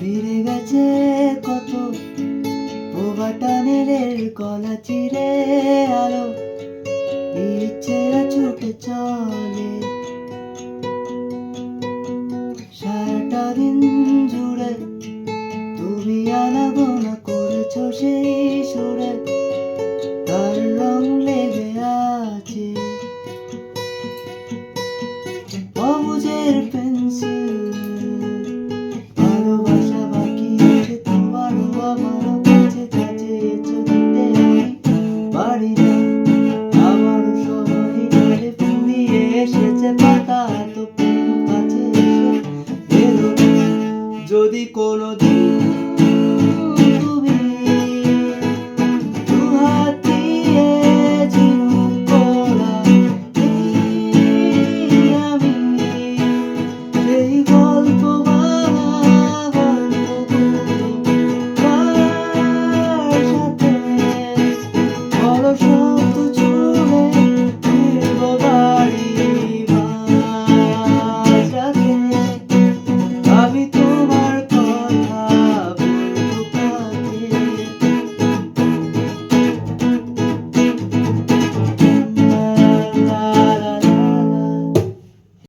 ফিরে গেছে কত বোবা টানেলের গলা চিরে আলো ইচ্ছেরা ছুটে চলে সারাটা দিন জুড়ে তুমি আনাগোনা করেছ সেই সুরে তার রং লেগে আছে অবুঝের পেন্সিল ভালোবাসা বাকি আছে তোমারও আমারও কাছে কাছে দিতে পারি না আমারও সময় ধরে ফুরিয়ে এসেছে পাতা এত কাছে এসে এলো যদি কোনোদিন তুমি দুহাত দিয়ে ঝিনুক করা আমি সেই গল্প সাথে অলস